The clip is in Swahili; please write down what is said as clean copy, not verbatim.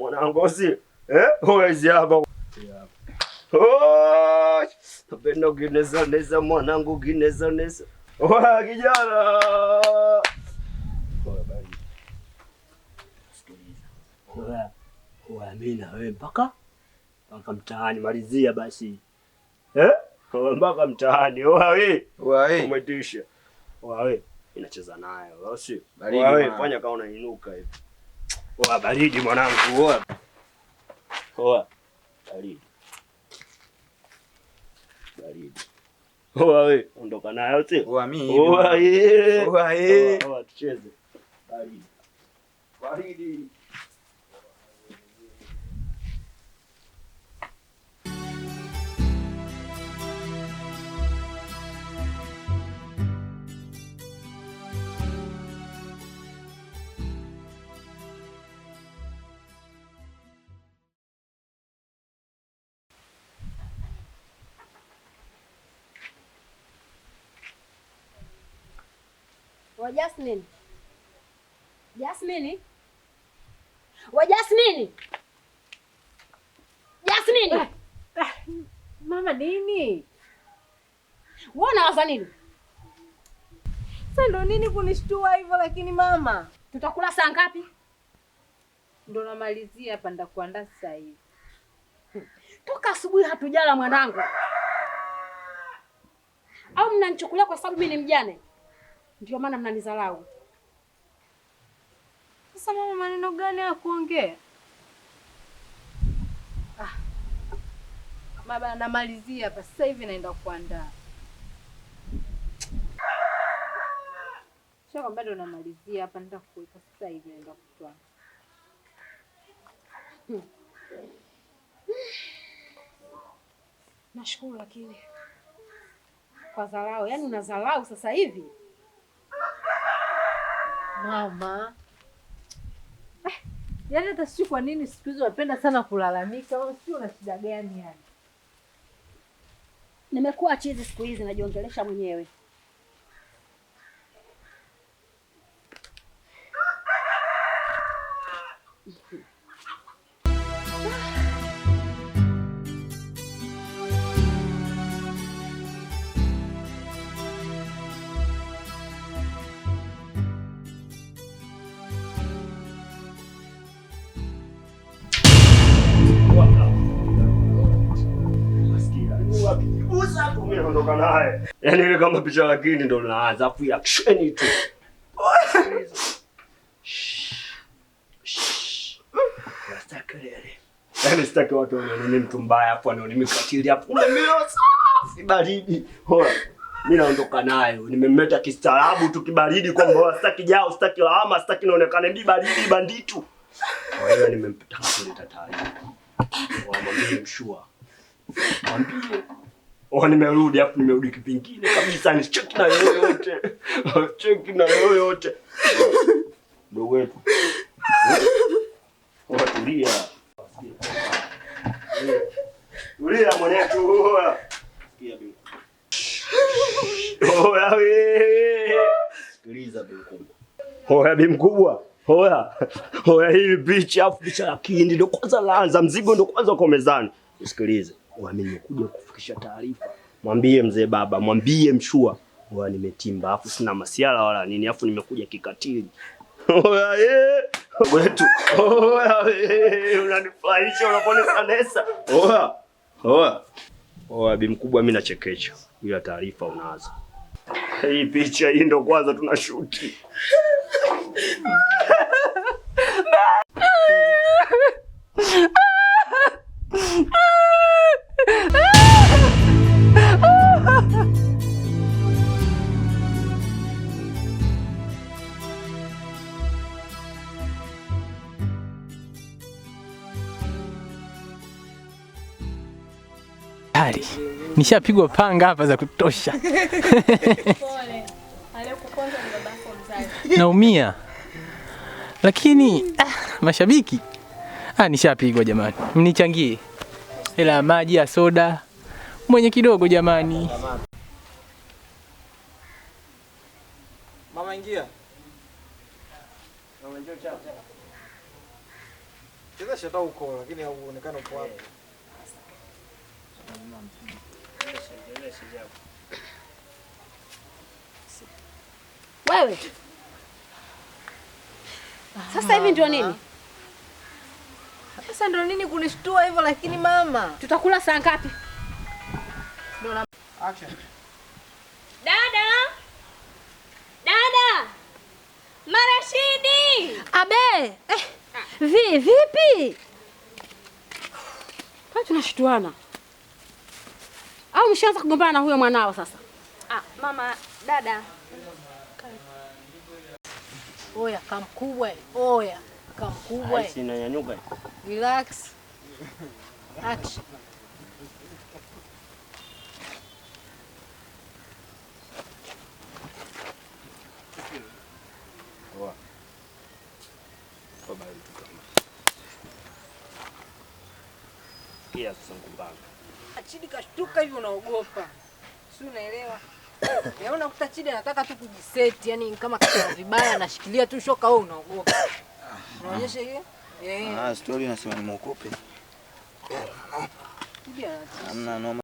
mwanangu si. Huwezi hapa. Oh! Napenda ukineza mwanangu ukineza. Oa kijana. Oa bali. Sikiliza. Oa mimi na wewe mpaka mtaani malizia basi. Mpaka mtaani. Oa wewe. Umetisha. Oa wewe inacheza naye. Au si? Oa wewe fanya kama unainuka hivi. Oa baridi mwanangu. Oa. Baridi. Oa wewe ondoka nayo si? Oa mimi. Oa tucheze. Baridi. Wa Jasmine. Jasmine. Wa Jasmine. Jasmine. Mama nini? Wewe unawaza nini? Sasa ndo nini kunishtua hivyo lakini mama? Tutakula saa ngapi? Ndo namalizia hapa ndakuandaa sasa hivi. Toka asubuhi hatujala mwanangu. Au mnanichukulia kwa sababu mimi ni mjane? Ndio maana mnanizalau. Sasa mama maneno gani ya kuongea? Baba namalizia hapa sasa hivi naenda kuandaa. Sio kwamba ndo namalizia hapa nenda kuweka sasa hivi naenda kutoa. Nashukuru lakini kwa dharau, yaani unadharau sasa hivi. Mama. Yaani hata sijui kwa nini siku hizo napenda sana kulalamika. Au sio una shida gani yani? Nimekuwa chizi siku hizi najiongelesha mwenyewe. Ondoka naye. Yaani ile kama picha lakini ndo linaanza afu action tu. Yaani sitaki watu wanione mtu mbaya afu wanione mikatili afu mimi safi baridi. Mimi naondoka naye. Nimemmeta kistaarabu tu kibaridi kwamba sitaki jao, sitaki lawama, sitaki naonekane mimi baridi banditu. Kwa hiyo nimempata kuleta taarifa. Mwambie mshua. Mwambie nimerudi afu nimerudi kipingine kabisa ni cheki na yoyote. Cheki na yoyote. Ndio wetu. Tulia. Tulia mwanetu. Sikia bibi. Wewe. Tuliza bibi mkubwa. Bibi mkubwa. Hii picha afu picha ya kindi ndio kwanza laanza mzigo ndio kwanza uko mezani. Usikilize. Mimi nimekuja kufikisha taarifa. Mwambie mzee baba, mwambie mshua. Nimetimba afu sina masiala wala nini afu nimekuja kikatili. Wetu. Unanifurahisha unaponesa. Bibi mkubwa mimi nachekecha. Ila taarifa unazo. Hii picha hii ndo kwanza tunashuti. Nishapigwa panga hapa za kutosha. Pole. Aliyekuponza ni babako mzazi. Naumia. Lakini mashabiki nishapigwa jamani. Mnichangie. Hela maji ya soda. Mwenye kidogo jamani. Mama ingia. Mama njoo chapa. Cheza shata uko lakini hauonekana upo hapo. Wewe. Sasa hivi ndio nini? Sasa ndio nini kunishtua hivyo lakini mama? Tutakula saa ngapi? Action. Dada! Dada! Marashidi! Abe! Vipi? Kwa tunashtuana. Au mshaanza kugombana na huyo mwanao sasa? Mama, dada. Oya kamkubwa. Oya kamkubwa. Sina nyanyuka. Relax. Action. Kia sikumbanga. Chidi kashtuka hivi unaogopa. Si unaelewa? Yaona kuta Chidi anataka tu kujiseti, yani kama kitu vibaya anashikilia tu shoka wewe unaogopa. Unaonyesha hiyo? Story nasema nimuogope. Chidi Hamna noma.